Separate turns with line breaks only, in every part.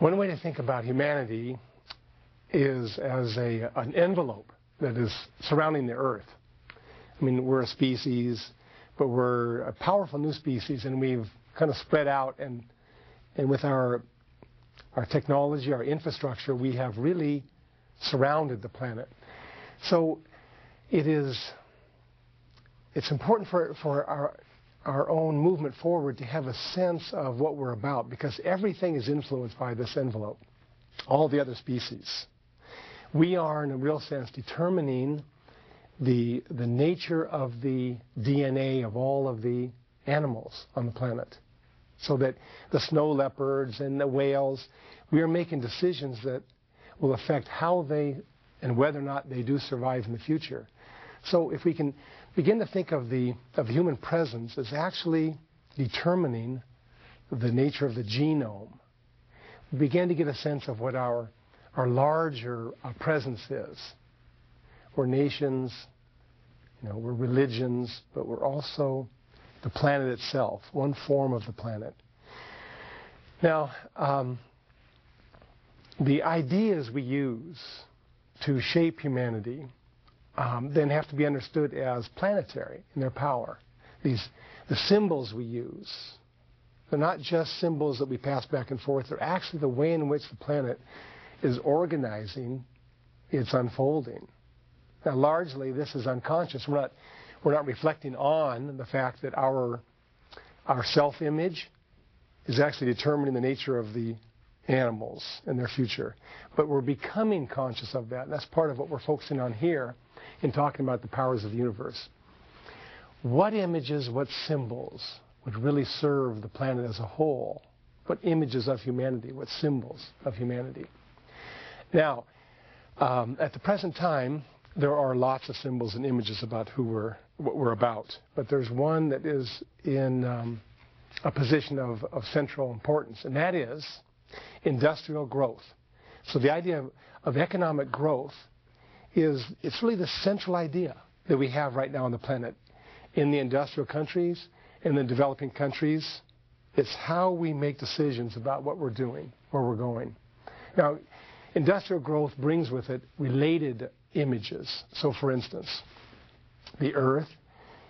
One way to think about humanity is as an envelope that is surrounding the Earth. I mean, we're a species, but we're a powerful new species, and we've kind of spread out, and with our technology, our infrastructure, we have really surrounded the planet. So it's important for our own movement forward to have a sense of what we're about, because everything is influenced by this envelope, all the other species. We are, in a real sense, determining the nature of the DNA of all of the animals on the planet. So that the snow leopards and the whales, we are making decisions that will affect how they and whether or not they do survive in the future. So if we can begin to think of human presence as actually determining the nature of the genome, we begin to get a sense of what our larger presence is. We're nations, we're religions, but we're also the planet itself, one form of the planet. Now, the ideas we use to shape humanity then have to be understood as planetary in their power. The symbols we use, they're not just symbols that we pass back and forth, they're actually the way in which the planet is organizing its unfolding. Now, largely, this is unconscious. We're not reflecting on the fact that our self-image is actually determining the nature of the animals and their future. But we're becoming conscious of that, and that's part of what we're focusing on here in talking about the powers of the universe. What images, what symbols would really serve the planet as a whole? What images of humanity, what symbols of humanity? Now, at the present time, there are lots of symbols and images about what we're about. But there's one that is in a position of central importance, and that is industrial growth. So the idea of economic growth it's really the central idea that we have right now on the planet. In the industrial countries, in the developing countries, it's how we make decisions about what we're doing, where we're going. Now, industrial growth brings with it related images. So, for instance, the Earth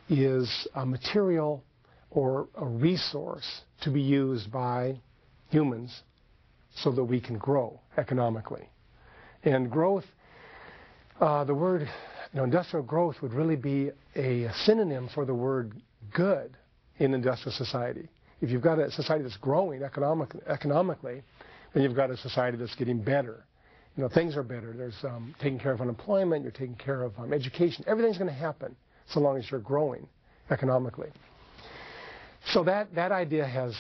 is a material or a resource to be used by humans so that we can grow economically. And growth, the word industrial growth would really be a synonym for the word good in industrial society. If you've got a society that's growing economically, then you've got a society that's getting better. Things are better. There's taking care of unemployment, you're taking care of education. Everything's going to happen so long as you're growing economically. So that idea has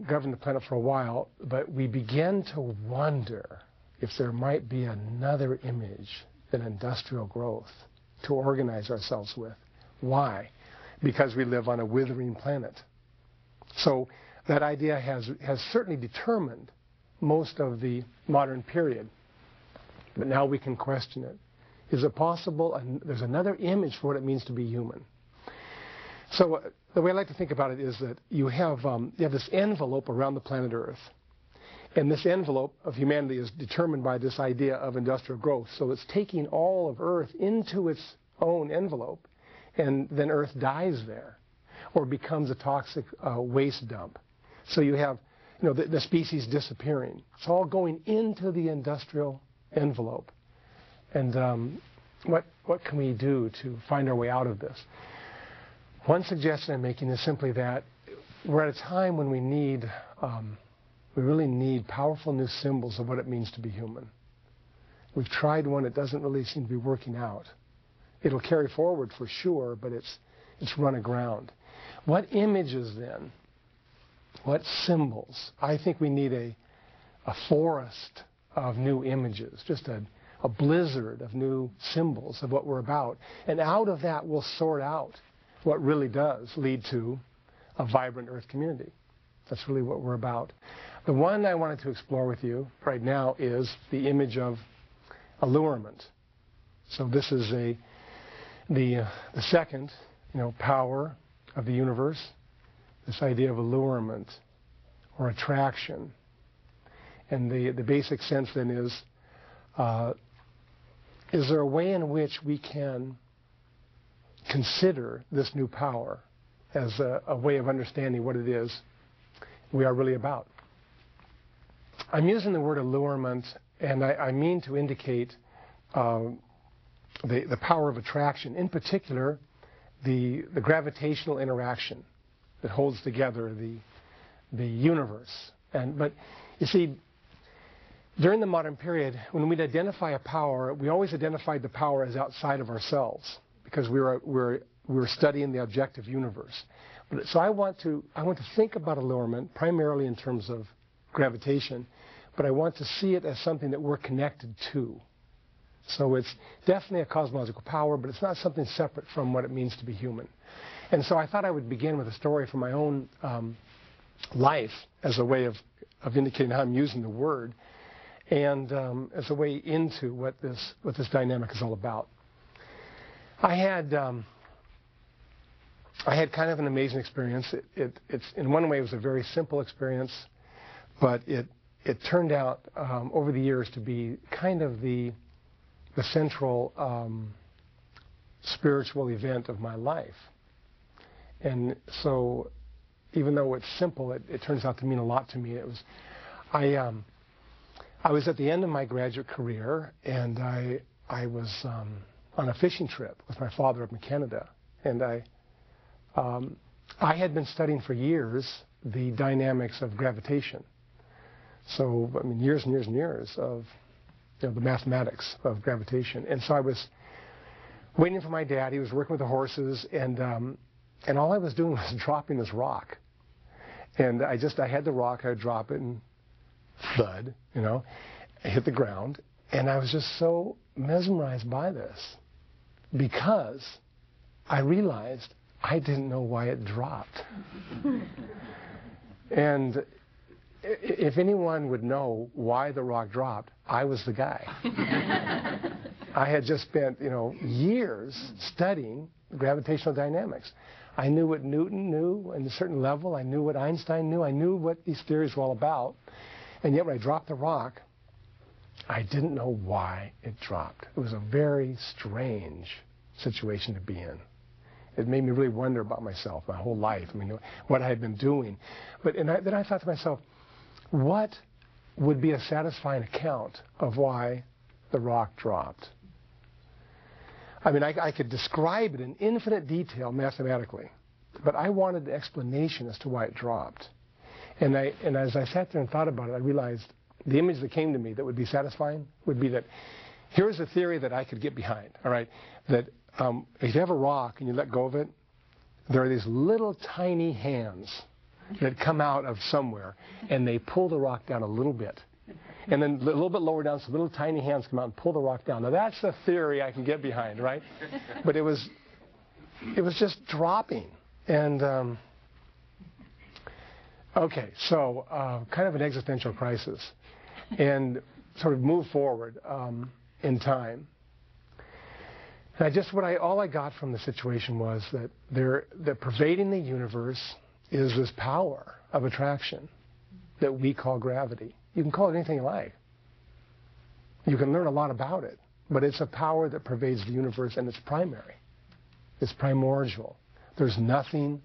governed the planet for a while, but we begin to wonder if there might be another image than industrial growth to organize ourselves with. Why? Because we live on a withering planet. So that idea has certainly determined most of the modern period. But now we can question it. Is it possible there's another image for what it means to be human? So the way I like to think about it is that you have this envelope around the planet Earth. And this envelope of humanity is determined by this idea of industrial growth. So it's taking all of Earth into its own envelope, and then Earth dies there or becomes a toxic waste dump. So you have the species disappearing. It's all going into the industrial envelope. And what can we do to find our way out of this? One suggestion I'm making is simply that we're at a time when we really need powerful new symbols of what it means to be human. We've tried one, it doesn't really seem to be working out. It'll carry forward for sure, but it's run aground. What images then? What symbols? I think we need a forest of new images, just a blizzard of new symbols of what we're about. And out of that we'll sort out what really does lead to a vibrant Earth community. That's really what we're about. The one I wanted to explore with you right now is the image of allurement. So this is the second power of the universe, this idea of allurement or attraction. And the basic sense then is there a way in which we can consider this new power as a way of understanding what it is we are really about? I'm using the word allurement, and I mean to indicate the power of attraction, in particular the gravitational interaction that holds together the universe. But you see, during the modern period, when we'd identify a power, we always identified the power as outside of ourselves because we were studying the objective universe. So I want to think about allurement primarily in terms of gravitation, but I want to see it as something that we're connected to. So it's definitely a cosmological power, but it's not something separate from what it means to be human. And so I thought I would begin with a story from my own life as a way of indicating how I'm using the word, and as a way into what this dynamic is all about. I had kind of an amazing experience. It's in one way it was a very simple experience, but it turned out over the years to be kind of the central spiritual event of my life. And so, even though it's simple, it turns out to mean a lot to me. I was at the end of my graduate career, and I was on a fishing trip with my father up in Canada, and I had been studying for years the dynamics of gravitation. So, I mean, years and years and years of the mathematics of gravitation. And so I was waiting for my dad. He was working with the horses, and all I was doing was dropping this rock. And I had the rock. I would drop it, and thud, I hit the ground. And I was just so mesmerized by this because I realized I didn't know why it dropped. And if anyone would know why the rock dropped, I was the guy. I had just spent, years studying gravitational dynamics. I knew what Newton knew at a certain level. I knew what Einstein knew. I knew what these theories were all about. And yet when I dropped the rock, I didn't know why it dropped. It was a very strange situation to be in. It made me really wonder about myself, my whole life. I mean, what I had been doing. Then I thought to myself, what would be a satisfying account of why the rock dropped? I mean, I could describe it in infinite detail mathematically, but I wanted the explanation as to why it dropped. And as I sat there and thought about it, I realized the image that came to me that would be satisfying would be that here's a theory that I could get behind, all right, that if you have a rock and you let go of it, there are these little tiny hands that come out of somewhere, and they pull the rock down a little bit. And then a little bit lower down, some little tiny hands come out and pull the rock down. Now, that's the theory I can get behind, right? But it was just dropping. And, okay, so kind of an existential crisis. And sort of move forward in time. And all I got from the situation was that pervading the universe is this power of attraction that we call gravity. You can call it anything you like. You can learn a lot about it, but it's a power that pervades the universe, and it's primary. It's primordial. There's nothing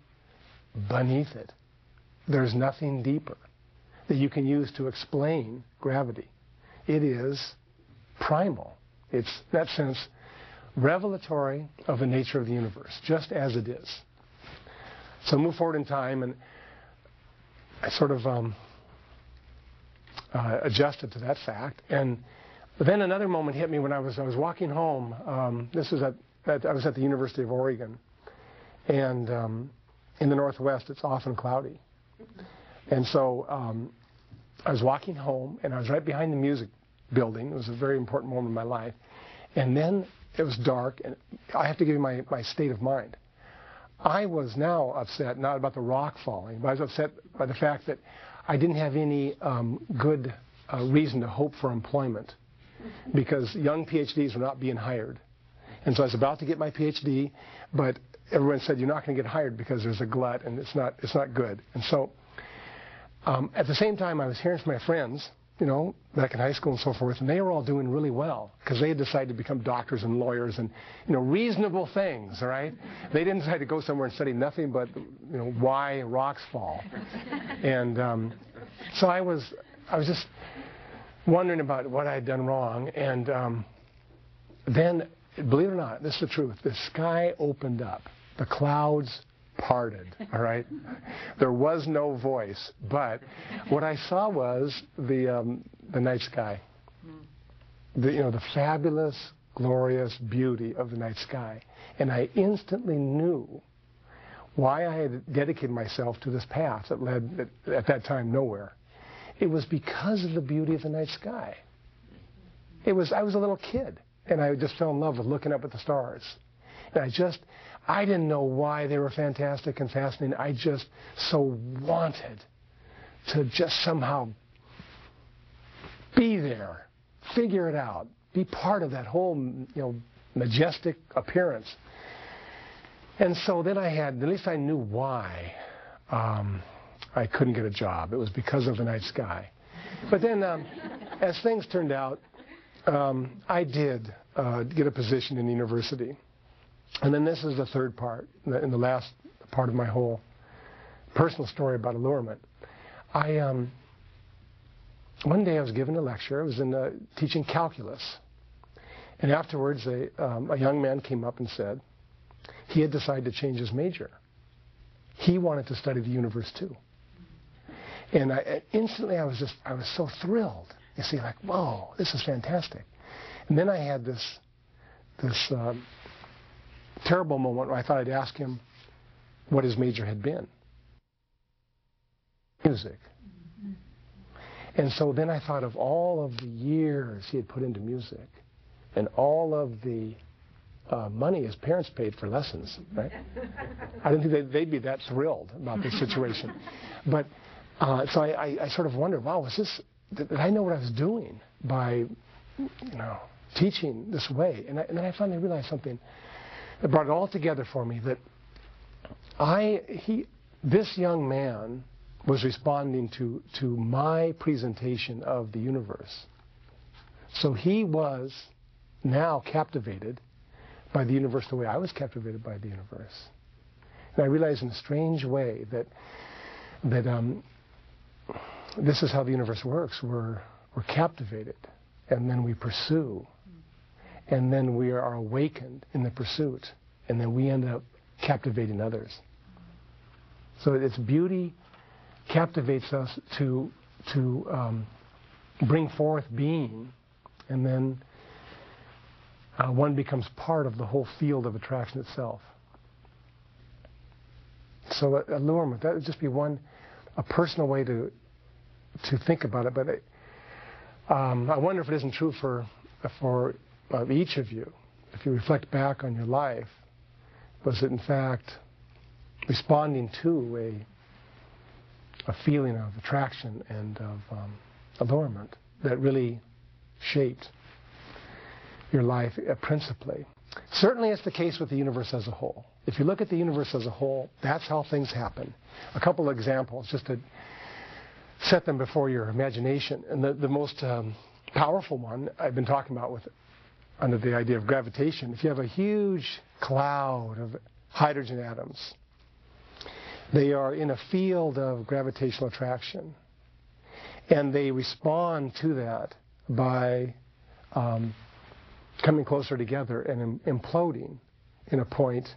beneath it. There's nothing deeper that you can use to explain gravity. It is primal. It's, in that sense, revelatory of the nature of the universe, just as it is. So move forward in time, and I sort of adjusted to that fact. But then another moment hit me when I was walking home. I was at the University of Oregon, and in the Northwest it's often cloudy. And so I was walking home, and I was right behind the music building. It was a very important moment in my life. And then it was dark, and I have to give you my state of mind. I was now upset, not about the rock falling, but I was upset by the fact that I didn't have any good reason to hope for employment because young PhDs were not being hired. And so I was about to get my PhD, but everyone said, you're not going to get hired because there's a glut and it's not good. And so at the same time, I was hearing from my friends back in high school and so forth, and they were all doing really well because they had decided to become doctors and lawyers and, reasonable things, all right? They didn't decide to go somewhere and study nothing but, why rocks fall. And so I was just wondering about what I had done wrong, and then, believe it or not, this is the truth, the sky opened up. The clouds parted, all right? There was no voice, but what I saw was the night sky. The fabulous, glorious beauty of the night sky. And I instantly knew why I had dedicated myself to this path that led, at that time, nowhere. It was because of the beauty of the night sky. I was a little kid, and I just fell in love with looking up at the stars. And I didn't know why they were fantastic and fascinating. I just so wanted to just somehow be there, figure it out, be part of that whole, majestic appearance. And so then at least I knew why I couldn't get a job. It was because of the night sky. But then, as things turned out, I did get a position in the university. And then this is the third part, in the last part of my whole personal story about allurement. One day I was given a lecture. I was teaching calculus. And afterwards, a young man came up and said he had decided to change his major. He wanted to study the universe too. And instantly I was so thrilled. You see, like, whoa, this is fantastic. And then I had this terrible moment where I thought I'd ask him what his major had been. Music. And so then I thought of all of the years he had put into music and all of the money his parents paid for lessons, right? I didn't think they'd be that thrilled about this situation. But so I sort of wondered, wow, did I know what I was doing by, teaching this way? And then I finally realized something that brought it all together for me, that this young man was responding to my presentation of the universe. So he was now captivated by the universe the way I was captivated by the universe. And I realized in a strange way that this is how the universe works. We're captivated, and then we pursue. And then we are awakened in the pursuit, and then we end up captivating others. So its beauty captivates us to bring forth being, and then one becomes part of the whole field of attraction itself. So allurement, that would just be a personal way to think about it. But I wonder if it isn't true for each of you. If you reflect back on your life, was it in fact responding to a feeling of attraction and of allurement that really shaped your life principally? Certainly it's the case with the universe as a whole. If you look at the universe as a whole, that's how things happen. A couple of examples just to set them before your imagination. And the most powerful one I've been talking about under the idea of gravitation. If you have a huge cloud of hydrogen atoms, they are in a field of gravitational attraction, and they respond to that by coming closer together and imploding in a point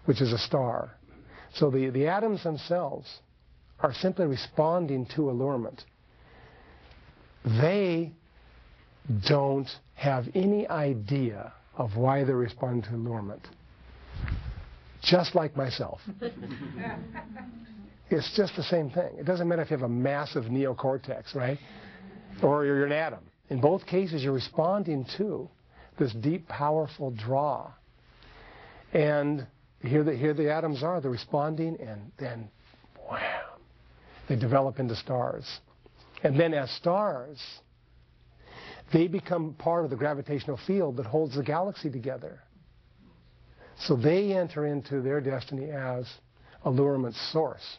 which is a star. So the atoms themselves are simply responding to allurement. They don't have any idea of why they're responding to allurement. Just like myself. It's just the same thing. It doesn't matter if you have a massive neocortex, right? Or you're an atom. In both cases, you're responding to this deep, powerful draw. And here the atoms are. They're responding, and then, wham, they develop into stars. And then as stars, they become part of the gravitational field that holds the galaxy together. So they enter into their destiny as allurement's source.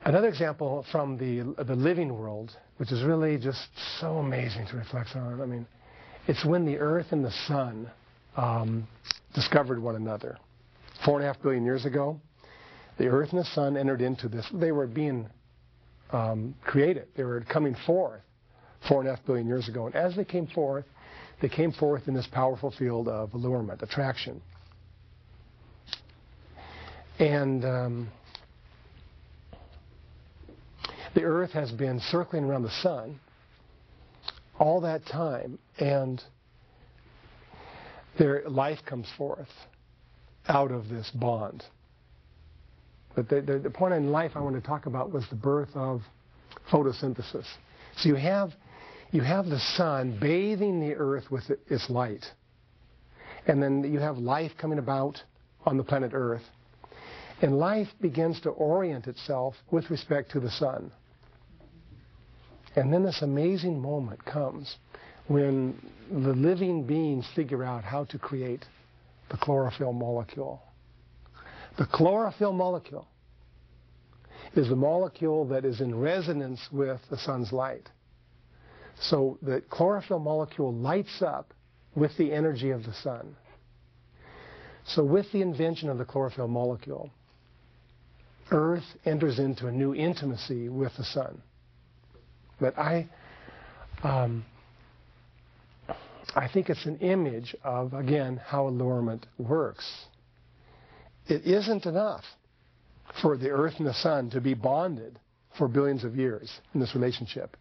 Another example from the living world, which is really just so amazing to reflect on. I mean, it's when the Earth and the Sun discovered one another. 4.5 billion years ago, the Earth and the Sun entered into this. They were being created. They were coming forth 4.5 billion years ago. And as they came forth in this powerful field of allurement, attraction. And the Earth has been circling around the Sun all that time, and their life comes forth out of this bond. But the point in life I want to talk about was the birth of photosynthesis. So you have the Sun bathing the Earth with its light, and then you have life coming about on the planet Earth, and life begins to orient itself with respect to the Sun. And then this amazing moment comes when the living beings figure out how to create the chlorophyll molecule. The chlorophyll molecule is the molecule that is in resonance with the Sun's light. So the chlorophyll molecule lights up with the energy of the Sun. So with the invention of the chlorophyll molecule, Earth enters into a new intimacy with the Sun. But I think it's an image of, again, how allurement works. It isn't enough for the Earth and the Sun to be bonded for billions of years in this relationship.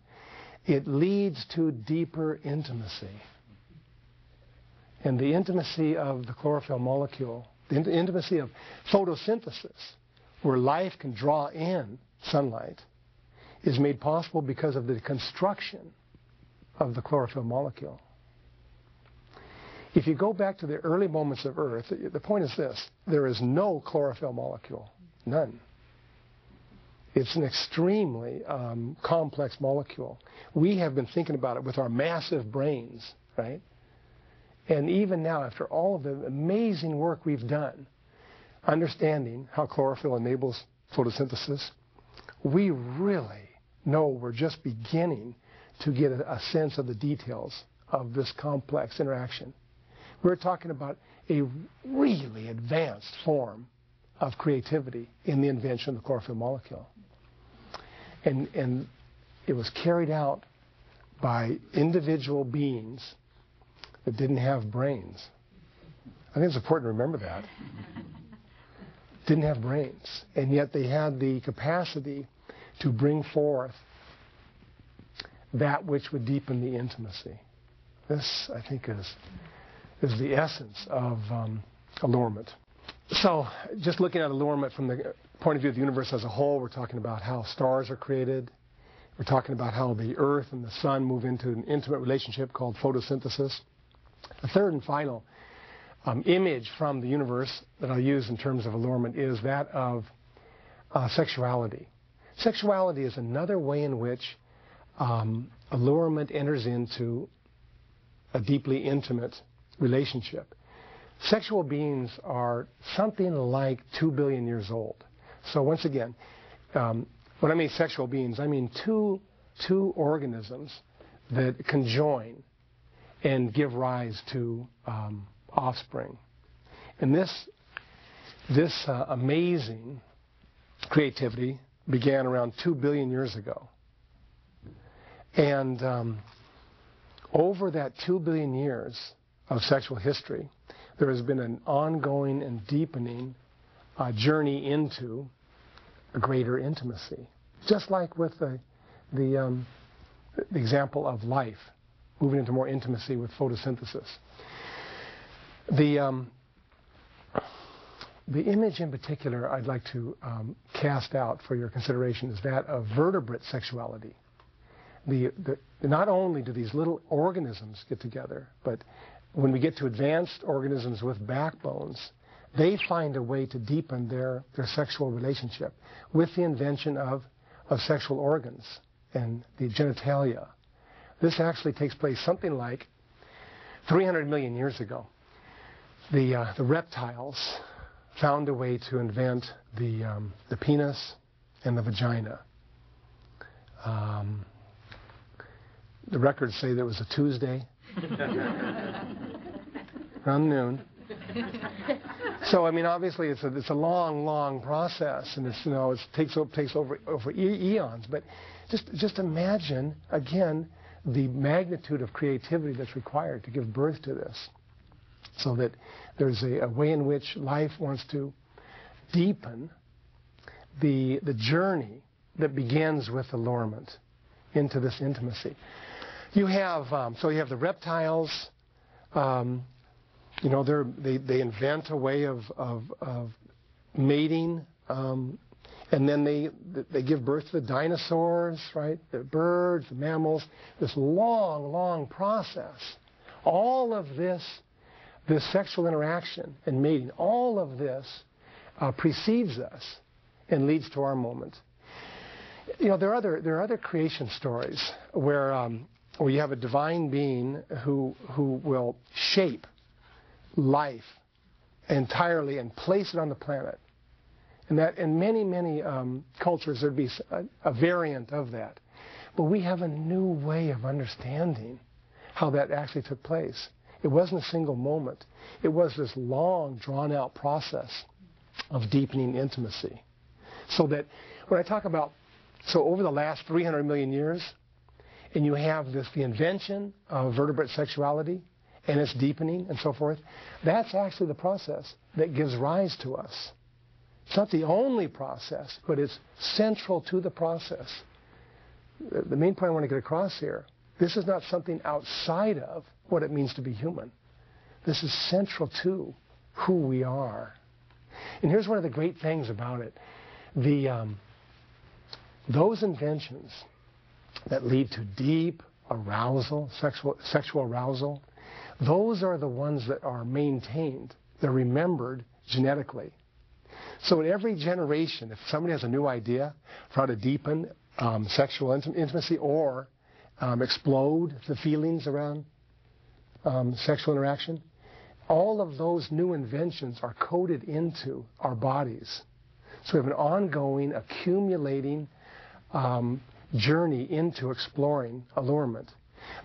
It leads to deeper intimacy. And the intimacy of the chlorophyll molecule, the intimacy of photosynthesis, where life can draw in sunlight, is made possible because of the construction of the chlorophyll molecule. If you go back to the early moments of Earth, the point is this: there is no chlorophyll molecule. None. It's an extremely complex molecule. We have been thinking about it with our massive brains, right? And even now, after all of the amazing work we've done, understanding how chlorophyll enables photosynthesis, we really know we're just beginning to get a sense of the details of this complex interaction. We're talking about a really advanced form of creativity in the invention of the chlorophyll molecule. And it was carried out by individual beings that didn't have brains. I think it's important to remember that. Didn't have brains. And yet they had the capacity to bring forth that which would deepen the intimacy. This, I think, is the essence of allurement. So, just looking at allurement from the point of view of the universe as a whole, we're talking about how stars are created. We're talking about how the Earth and the Sun move into an intimate relationship called photosynthesis. The third and final image from the universe that I'll use in terms of allurement is that of sexuality. Sexuality is another way in which allurement enters into a deeply intimate relationship. Sexual beings are something like 2 billion years old. So once again, when I mean sexual beings, I mean two organisms that conjoin and give rise to offspring. And this amazing creativity began around 2 billion years ago. And over that 2 billion years of sexual history, there has been an ongoing and deepening journey into a greater intimacy. Just like with the example of life, moving into more intimacy with photosynthesis. The image in particular I'd like to cast out for your consideration is that of vertebrate sexuality. Not only do these little organisms get together, but when we get to advanced organisms with backbones, they find a way to deepen their sexual relationship with the invention of sexual organs and the genitalia. This actually takes place something like 300 million years ago. The reptiles found a way to invent the penis and the vagina. The records say that it was a Tuesday, around noon. So I mean, obviously, it's a long process, and it takes over eons. But just imagine again the magnitude of creativity that's required to give birth to this, so that there's a way in which life wants to deepen the journey that begins with allurement into this intimacy. You have the reptiles. They invent a way of mating, and then they give birth to the dinosaurs, right? The birds, the mammals. This long process. All of this sexual interaction and mating, all of this precedes us and leads to our moment. There are other creation stories where you have a divine being who will shape life entirely and place it on the planet. And that in many cultures there'd be a variant of that. But we have a new way of understanding how that actually took place. It wasn't a single moment. It was this long, drawn-out process of deepening intimacy. So that when I talk about, over the last 300 million years, and you have the invention of vertebrate sexuality and its deepening and so forth, that's actually the process that gives rise to us. It's not the only process, but it's central to the process. The main point I want to get across here, this is not something outside of what it means to be human. This is central to who we are. And here's one of the great things about it. Those inventions that lead to deep arousal, sexual arousal, those are the ones that are maintained. They're remembered genetically. So in every generation, if somebody has a new idea for how to deepen sexual intimacy or explode the feelings around sexual interaction, all of those new inventions are coded into our bodies. So we have an ongoing, accumulating journey into exploring allurement.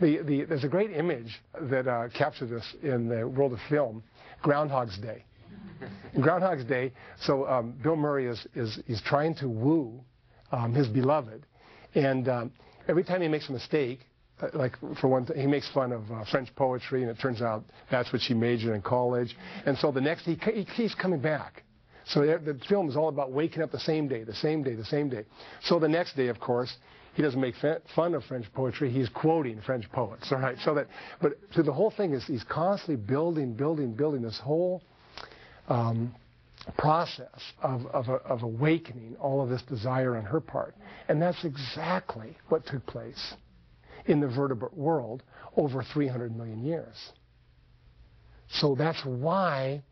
There's a great image that captures this in the world of film, Groundhog's Day. In Groundhog's Day, so Bill Murray is trying to woo his beloved, and every time he makes a mistake, like for one thing, he makes fun of French poetry, and it turns out that's what she majored in college, and so the next he keeps coming back. So the film is all about waking up the same day. So the next day, of course, he doesn't make fun of French poetry. He's quoting French poets. All right. So the whole thing is he's constantly building this whole process of awakening all of this desire on her part, and that's exactly what took place in the vertebrate world over 300 million years. So that's why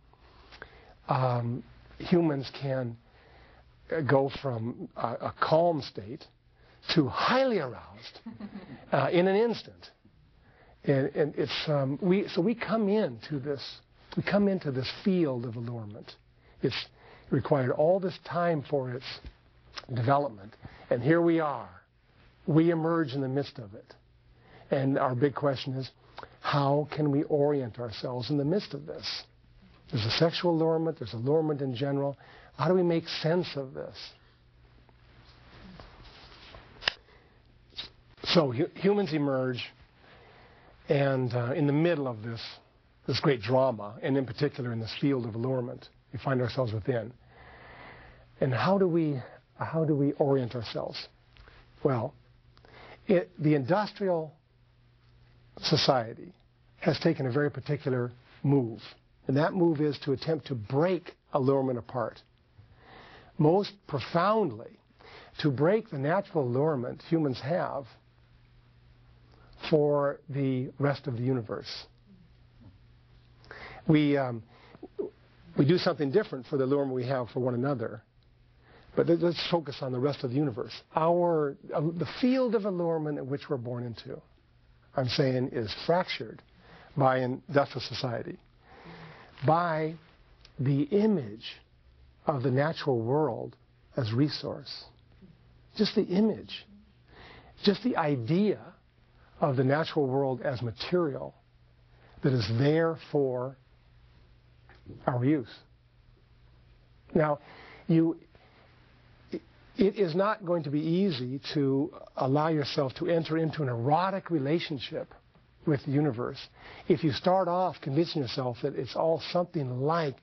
humans can go from a calm state to highly aroused in an instant, and it's we come into this field of allurement. It's required all this time for its development, and here we are. We emerge in the midst of it, and our big question is, how can we orient ourselves in the midst of this? There's a sexual allurement, there's allurement in general. How do we make sense of this? So humans emerge, and in the middle of this great drama, and in particular in this field of allurement, we find ourselves within. And how do we orient ourselves? Well, the industrial society has taken a very particular move. And that move is to attempt to break allurement apart. Most profoundly, to break the natural allurement humans have for the rest of the universe. We do something different for the allurement we have for one another. But let's focus on the rest of the universe. The field of allurement in which we're born into, I'm saying, is fractured by industrial society, by the image of the natural world as resource. just the image, just the idea of the natural world as material that is there for our use. Now, it is not going to be easy to allow yourself to enter into an erotic relationship with the universe if you start off convincing yourself that it's all something like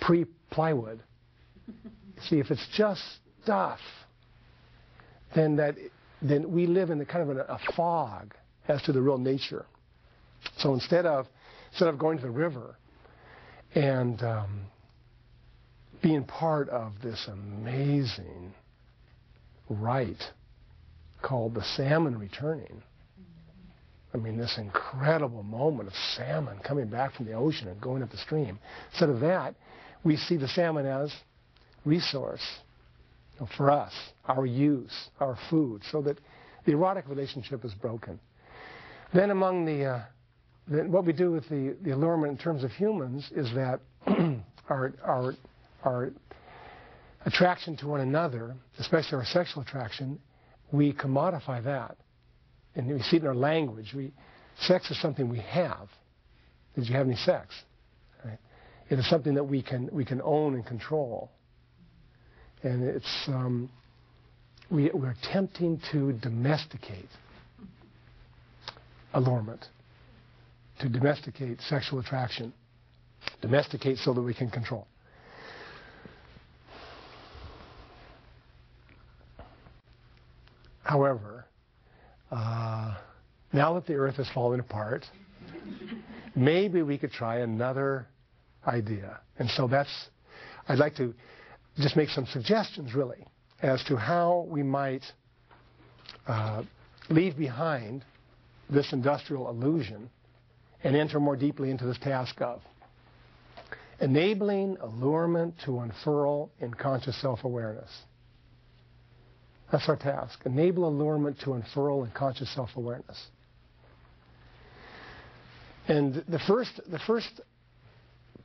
pre-plywood. See, if it's just stuff, then we live in a fog as to the real nature. So instead of going to the river and being part of this amazing rite called the salmon returning, I mean, this incredible moment of salmon coming back from the ocean and going up the stream. Instead of that, we see the salmon as resource for us, our use, our food, so that the erotic relationship is broken. Then among what we do with the allurement in terms of humans is that our attraction to one another, especially our sexual attraction, we commodify that. And we see it in our language. Sex is something we have. Did you have any sex? Right? It is something that we can own and control. And it's we're attempting to domesticate allurement, to domesticate sexual attraction, domesticate so that we can control. However, now that the earth is falling apart, maybe we could try another idea. And so I'd like to just make some suggestions, really, as to how we might leave behind this industrial illusion and enter more deeply into this task of enabling allurement to unfurl in conscious self-awareness. That's our task. Enable allurement to unfurl in conscious self-awareness. And the first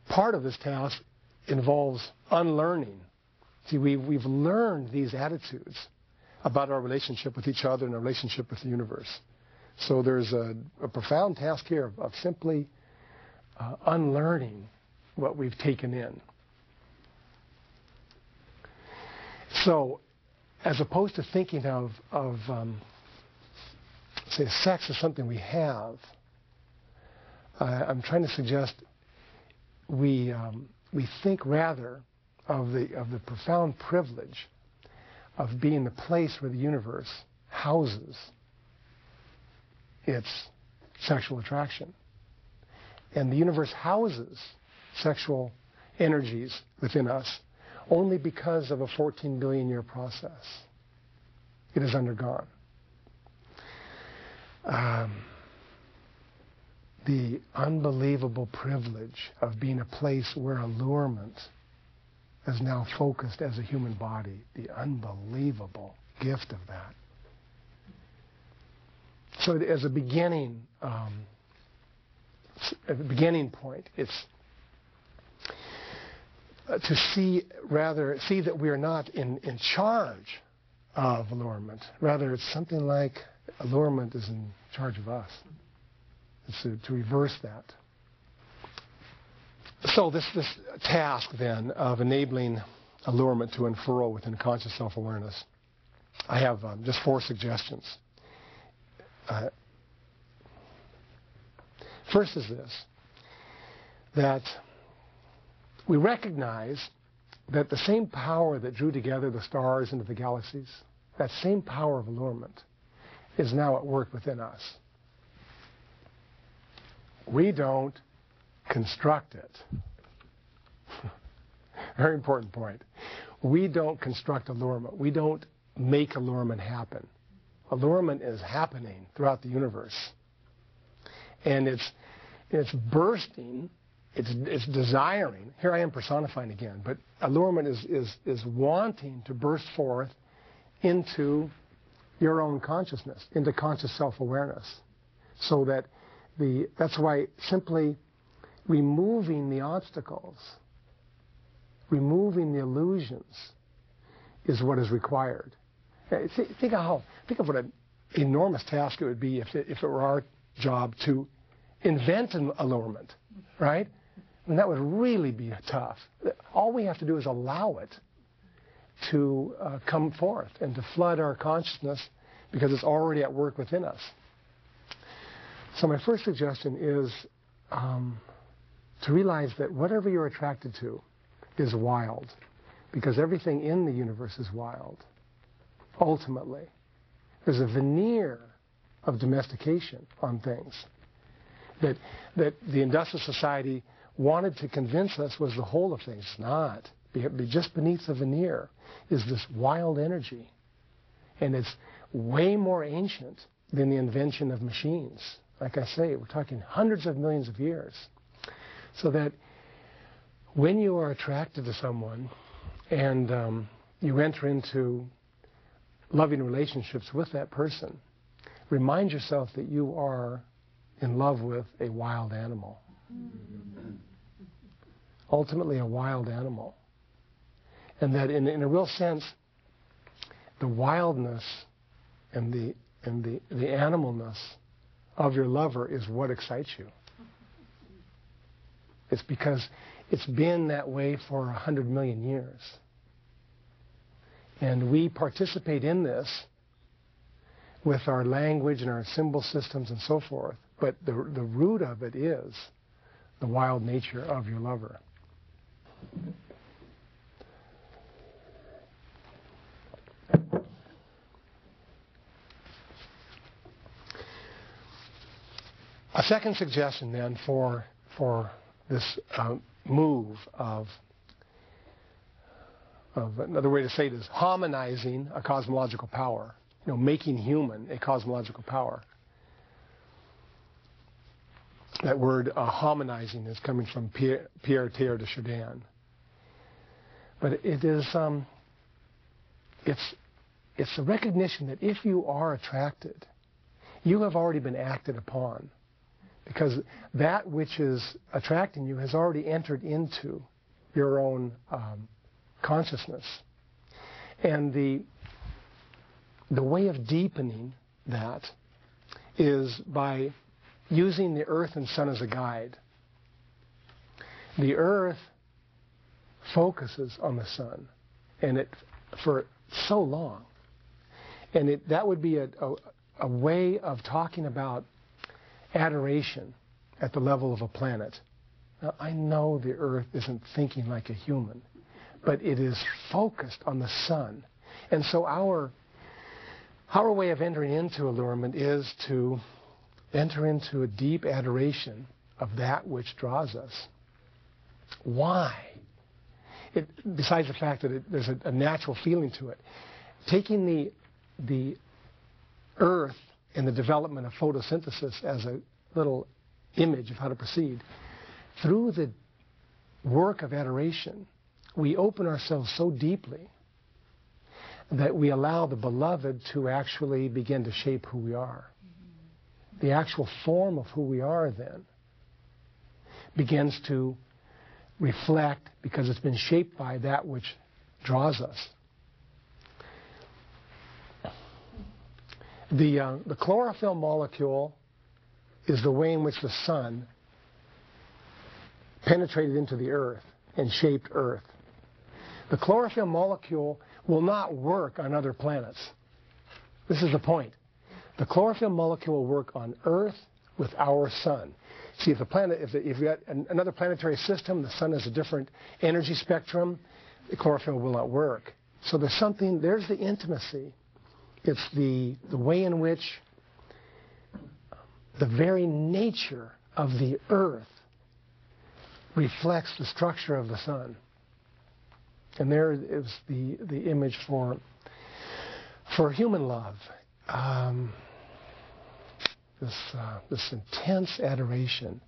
part of this task involves unlearning. See, we've learned these attitudes about our relationship with each other and our relationship with the universe. So there's a profound task here of simply unlearning what we've taken in. So, as opposed to thinking of say, sex as something we have, I'm trying to suggest we think rather of the profound privilege of being the place where the universe houses its sexual attraction. And the universe houses sexual energies within us only because of a 14 billion year process it has undergone. The unbelievable privilege of being a place where allurement is now focused as a human body, the unbelievable gift of that. So as a beginning point, it's to see that we are not in charge of allurement. Rather, it's something like allurement is in charge of us. It's to reverse that. So this task then of enabling allurement to unfurl within conscious self-awareness, I have just 4 suggestions. First is this, that we recognize that the same power that drew together the stars into the galaxies, that same power of allurement, is now at work within us. We don't construct it. Very important point. We don't construct allurement. We don't make allurement happen. Allurement is happening throughout the universe. And it's bursting, it's desiring. Here I am personifying again, but allurement is wanting to burst forth into your own consciousness, into conscious self-awareness. So that's why simply removing the obstacles, removing the illusions is what is required. Think of what an enormous task it would be if it were our job to invent an allurement, right? I mean, that would really be tough. All we have to do is allow it to come forth and to flood our consciousness because it's already at work within us. So my first suggestion is to realize that whatever you're attracted to is wild, because everything in the universe is wild. Ultimately, there's a veneer of domestication on things that the industrial society wanted to convince us was the whole of things. It's not. Just beneath the veneer is this wild energy, and it's way more ancient than the invention of machines. Like I say, we're talking hundreds of millions of years. So that when you are attracted to someone and you enter into loving relationships with that person, remind yourself that you are in love with a wild animal. Ultimately a wild animal. And that in a real sense, the wildness and the animalness of your lover is what excites you. It's because it's been that way for 100 million years. And we participate in this with our language and our symbol systems and so forth. But the root of it is the wild nature of your lover. A second suggestion then for this move of another way to say it is harmonizing a cosmological power, making human a cosmological power. That word harmonizing is coming from Pierre Teilhard de Chardin. But it is it's a recognition that if you are attracted, you have already been acted upon. Because that which is attracting you has already entered into your own consciousness. And the way of deepening that is by using the earth and sun as a guide. The earth focuses on the sun, and it for so long. And that would be a way of talking about adoration at the level of a planet. Now, I know the earth isn't thinking like a human, but it is focused on the sun. And so our way of entering into allurement is to enter into a deep adoration of that which draws us. Why? Besides the fact that there's a natural feeling to it, taking the earth and the development of photosynthesis as a little image of how to proceed, through the work of adoration, we open ourselves so deeply that we allow the beloved to actually begin to shape who we are. The actual form of who we are then begins to reflect, because it's been shaped by that which draws us. The chlorophyll molecule is the way in which the sun penetrated into the earth and shaped Earth. The chlorophyll molecule will not work on other planets. This is the point. The chlorophyll molecule will work on Earth with our sun. See, if you've got another planetary system, the sun has a different energy spectrum, the chlorophyll will not work. So there's the intimacy. It's the way in which the very nature of the earth reflects the structure of the sun. And there is the image for human love. This intense adoration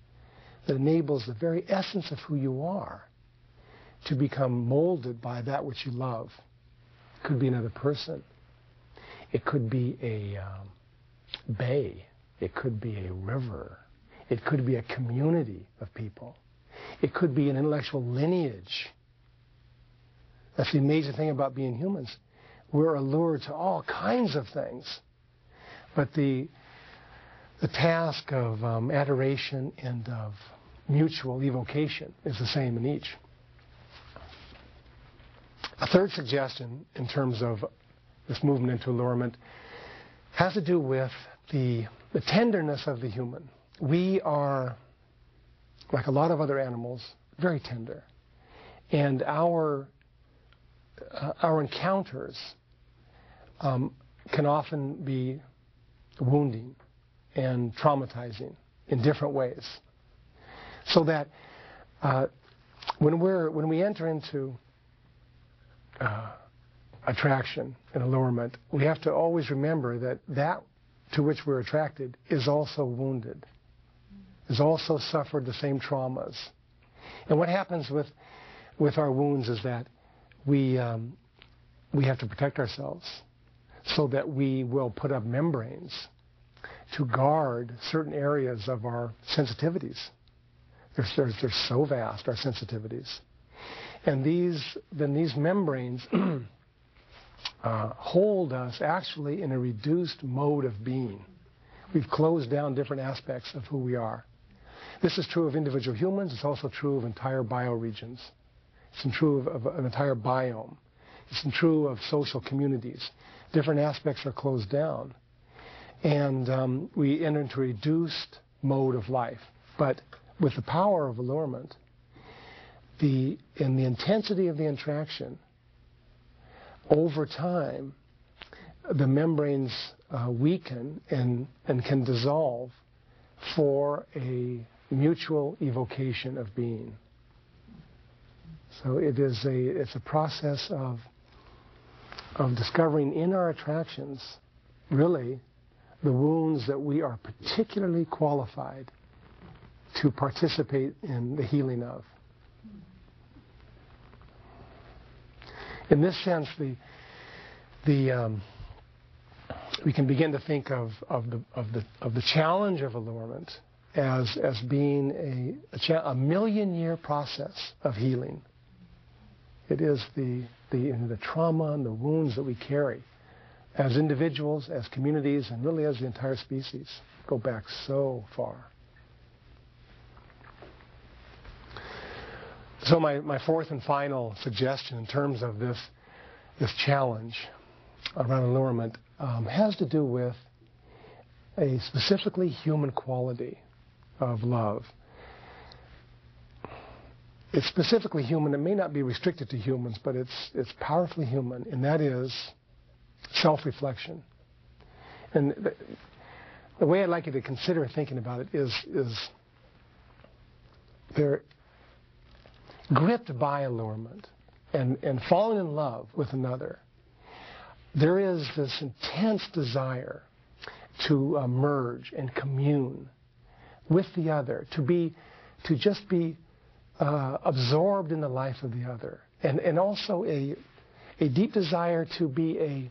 that enables the very essence of who you are to become molded by that which you love. It could be another person. It could be a bay. It could be a river. It could be a community of people. It could be an intellectual lineage. That's the amazing thing about being humans. we're allured to all kinds of things. But the task of adoration and of mutual evocation is the same in each. A third suggestion in terms of this movement into allurement has to do with the tenderness of the human. We are, like a lot of other animals, very tender. And our encounters can often be wounding and traumatizing in different ways. So that when we enter into attraction and allurement, we have to always remember that to which we're attracted is also wounded, has also suffered the same traumas. And what happens with our wounds is that we have to protect ourselves so that we will put up membranes to guard certain areas of our sensitivities. They're so vast, our sensitivities. And these membranes hold us actually in a reduced mode of being. We've closed down different aspects of who we are. This is true of individual humans. It's also true of entire bioregions. It's true of an entire biome. It's true of social communities. Different aspects are closed down. And we enter into a reduced mode of life. But with the power of allurement, in the intensity of the attraction, over time, the membranes weaken and can dissolve for a mutual evocation of being. So it's a process of discovering in our attractions, really, the wounds that we are particularly qualified to participate in the healing of. In this sense, we can begin to think of the challenge of allurement as being a million-year process of healing. It is the trauma and the wounds that we carry as individuals, as communities, and really as the entire species. Go back so far. So my fourth and final suggestion in terms of this challenge around allurement has to do with a specifically human quality of love. It's specifically human. It may not be restricted to humans, but it's powerfully human, and that is self-reflection. And the way I'd like you to consider thinking about it is they're gripped by allurement and falling in love with another. There is this intense desire to merge and commune with the other, to just be absorbed in the life of the other, and also a deep desire to be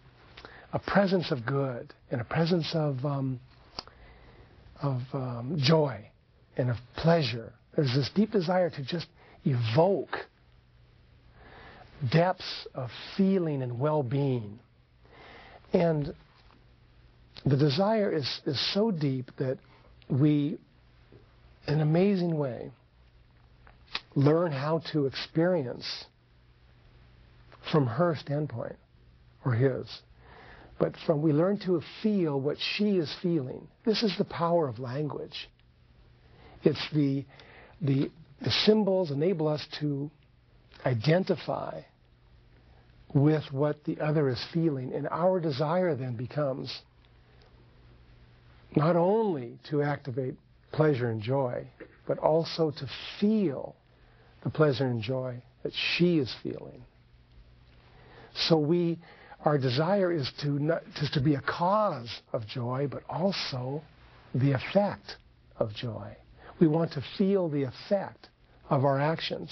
a presence of good and a presence of joy and of pleasure. There's this deep desire to just evoke depths of feeling and well-being. And the desire is so deep that we, in an amazing way, learn how to experience from her standpoint, or his. But we learn to feel what she is feeling. This is the power of language. It's the symbols enable us to identify with what the other is feeling. And our desire then becomes not only to activate pleasure and joy, but also to feel the pleasure and joy that she is feeling. So our desire is not just to be a cause of joy, but also the effect of joy. We want to feel the effect of our actions.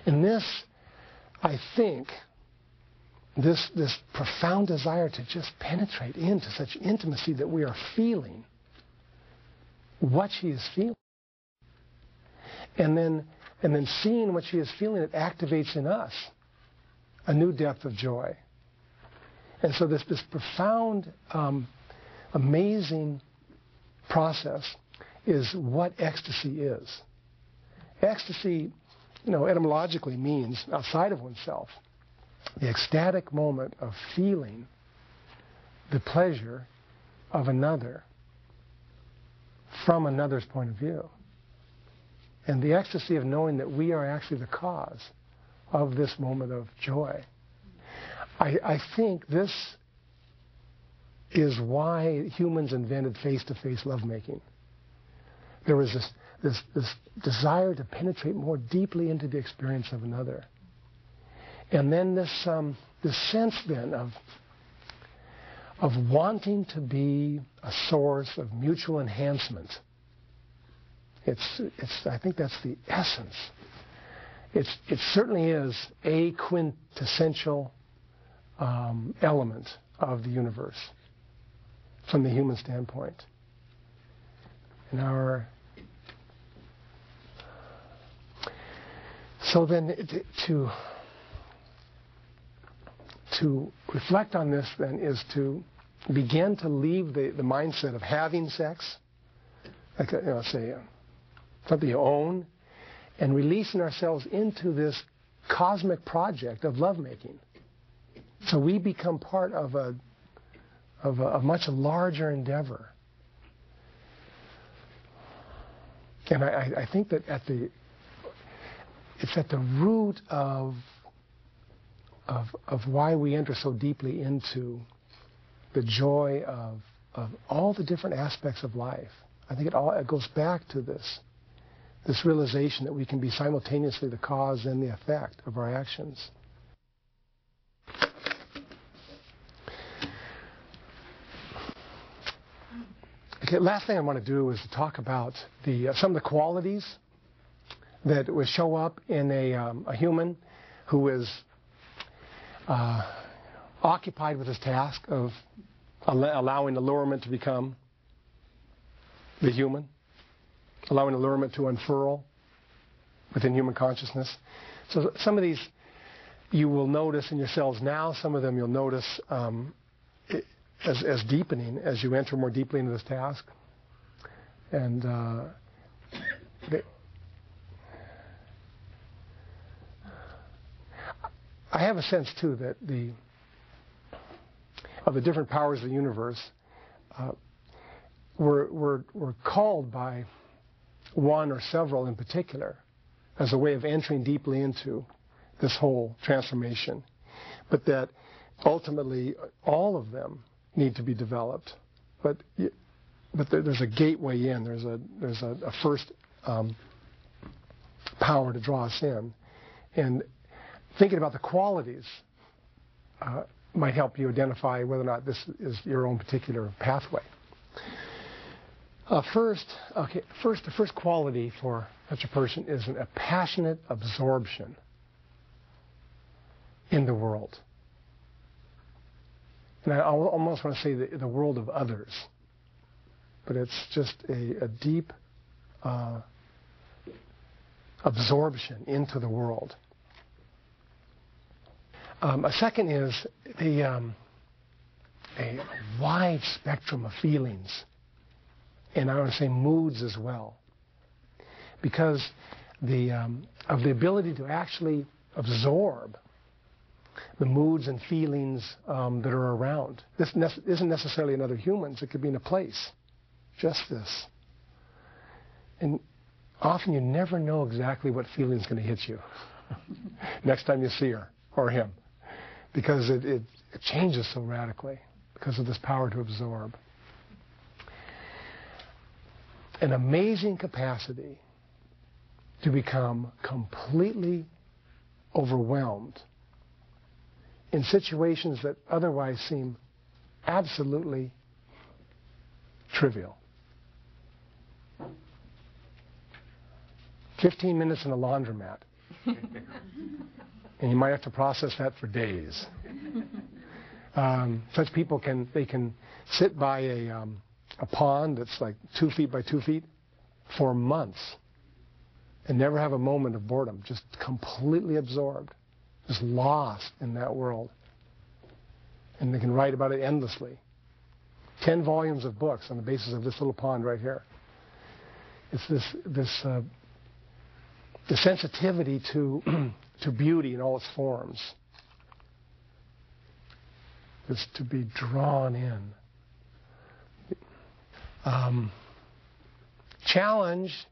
And this, I think, this profound desire to just penetrate into such intimacy that we are feeling what she is feeling. And then seeing what she is feeling, it activates in us a new depth of joy. And so this profound, amazing process is what ecstasy is. Ecstasy, etymologically means outside of oneself, the ecstatic moment of feeling the pleasure of another from another's point of view. And the ecstasy of knowing that we are actually the cause of this moment of joy. I think this is why humans invented face-to-face lovemaking. There was this desire to penetrate more deeply into the experience of another. And then this sense then of wanting to be a source of mutual enhancement. I think that's the essence. It certainly is a quintessential element of the universe from the human standpoint. So then to reflect on this then is to begin to leave the mindset of having sex, like say something you own, and releasing ourselves into this cosmic project of lovemaking. So we become part of a much larger endeavor. And I think that it's at the root of why we enter so deeply into the joy of all the different aspects of life. I think it goes back to this realization that we can be simultaneously the cause and the effect of our actions. Okay, last thing I want to do is to talk about some of the qualities that would show up in a human who is occupied with his task of allowing allurement to become the human, allowing allurement to unfurl within human consciousness. So some of these you will notice in yourselves now, some of them you'll notice as deepening as you enter more deeply into this task. And I have a sense, too, that of the different powers of the universe, we're called by one or several in particular as a way of entering deeply into this whole transformation. But that ultimately all of them need to be developed. But there's a gateway in. There's a first power to draw us in. And thinking about the qualities might help you identify whether or not this is your own particular pathway. First, the first quality for such a person is a passionate absorption in the world. And I almost want to say the world of others. But it's just a deep absorption into the world. A second is a wide spectrum of feelings, and I want to say moods as well, because of the ability to actually absorb the moods and feelings that are around. This isn't necessarily in other humans. It could be in a place, just this. And often you never know exactly what feeling is going to hit you next time you see her or him, because it changes so radically because of this power to absorb. An amazing capacity to become completely overwhelmed in situations that otherwise seem absolutely trivial. 15 minutes in a laundromat. And you might have to process that for days. Such people can sit by a pond that's like 2 feet by 2 feet for months and never have a moment of boredom, just completely absorbed just lost in that world. And they can write about it endlessly. 10 volumes of books on the basis of this little pond right here. It's the sensitivity to beauty in all its forms. It's to be drawn in. The challenge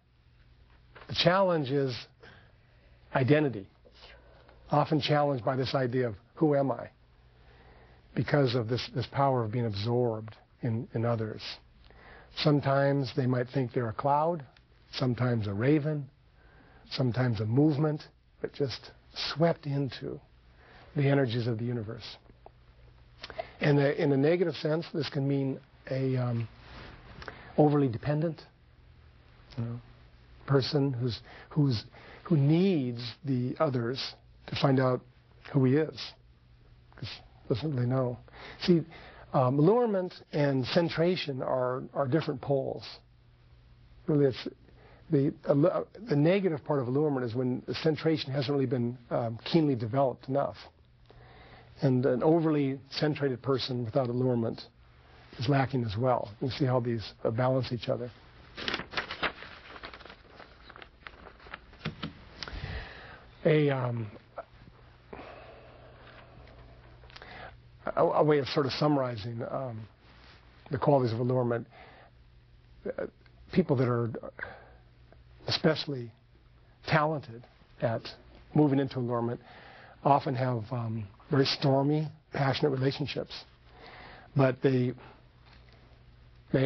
is identity. Often challenged by this idea of who am I? Because of this power of being absorbed in others. Sometimes they might think they're a cloud, sometimes a raven, sometimes a movement, but just swept into the energies of the universe. And in a negative sense, this can mean a overly dependent person who needs the others to find out who he is, because doesn't really know. See, allurement and centration are different poles. Really, it's the negative part of allurement is when the centration hasn't really been keenly developed enough. And an overly centrated person without allurement is lacking as well. You see how these balance each other. A way of sort of summarizing the qualities of allurement. People that are especially talented at moving into allurement often have very stormy, passionate relationships. But they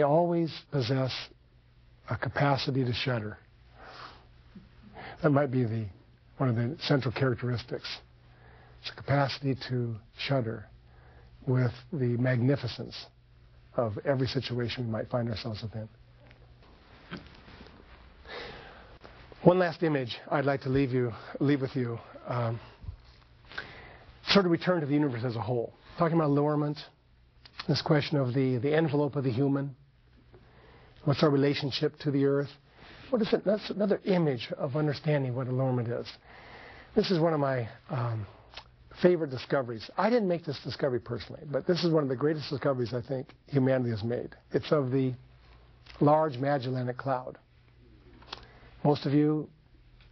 always possess a capacity to shudder. That might be one of the central characteristics. It's a capacity to shudder with the magnificence of every situation we might find ourselves within. One last image I'd like to leave with you. Sort of return to the universe as a whole. Talking about allurement, this question of the envelope of the human. What's our relationship to the earth? What is it? That's another image of understanding what allurement is. This is one of my favorite discoveries. I didn't make this discovery personally, but this is one of the greatest discoveries I think humanity has made. It's of the Large Magellanic Cloud. Most of you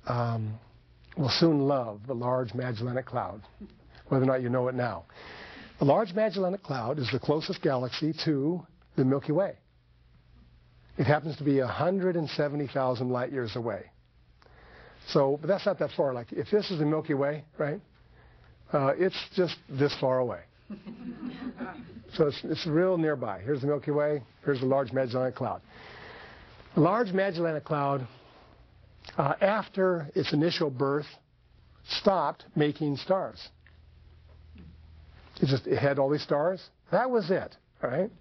will soon love the Large Magellanic Cloud, whether or not you know it now. The Large Magellanic Cloud is the closest galaxy to the Milky Way. It happens to be 170,000 light years away. So, but that's not that far. Like, if this is the Milky Way, right, it's just this far away. So it's real nearby. Here's the Milky Way. Here's the Large Magellanic Cloud. The Large Magellanic Cloud, after its initial birth, stopped making stars. It had all these stars. That was it, all right?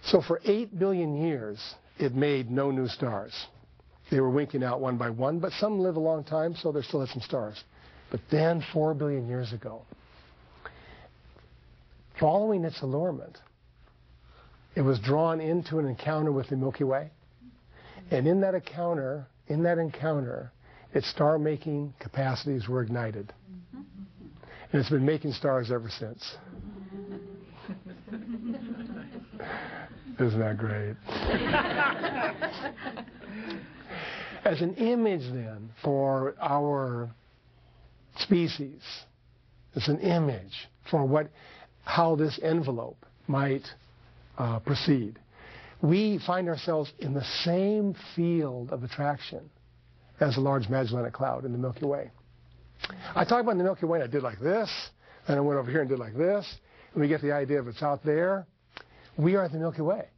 So for 8 billion years, it made no new stars. They were winking out one by one, but some live a long time, so there still had some stars. But then 4 billion years ago, following its allurement, it was drawn into an encounter with the Milky Way. And in that encounter, its star-making capacities were ignited. And it's been making stars ever since. Isn't that great? As an image, then, for our species, it's an image for how this envelope might proceed. We find ourselves in the same field of attraction as the Large Magellanic Cloud in the Milky Way. I talk about the Milky Way, and I did like this, and I went over here and did like this, and we get the idea of it's out there. We are the Milky Way.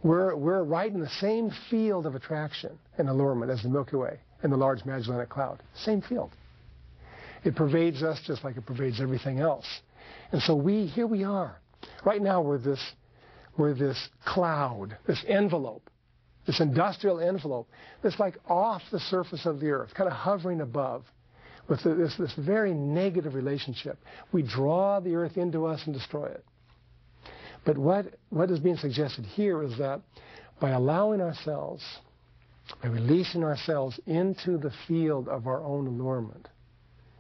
We're right in the same field of attraction and allurement as the Milky Way and the Large Magellanic Cloud. Same field. It pervades us just like it pervades everything else. And so here we are. Right now we're this cloud, this envelope, this industrial envelope that's like off the surface of the earth, kind of hovering above with this very negative relationship. We draw the earth into us and destroy it. But what is being suggested here is that by allowing ourselves, by releasing ourselves into the field of our own allurement,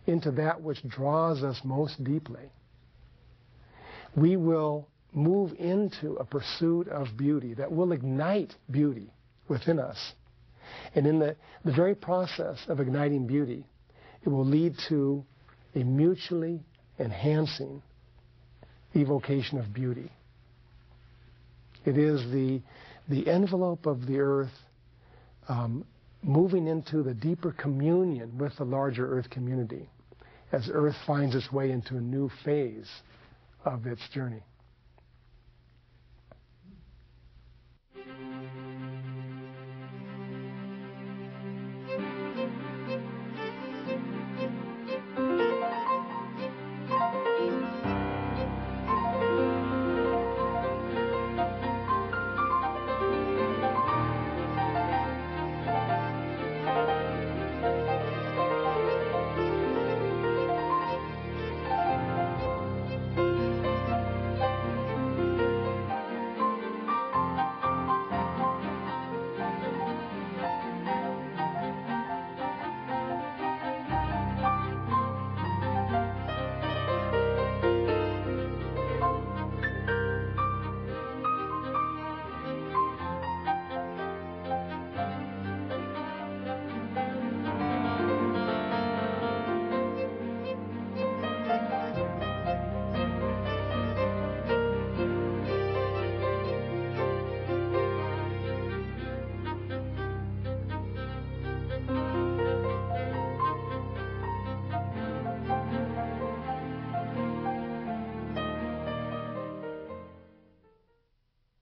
into that which draws us most deeply, we will move into a pursuit of beauty that will ignite beauty within us. And in the very process of igniting beauty, it will lead to a mutually enhancing evocation of beauty. It is the envelope of the earth moving into the deeper communion with the larger earth community as earth finds its way into a new phase of its journey.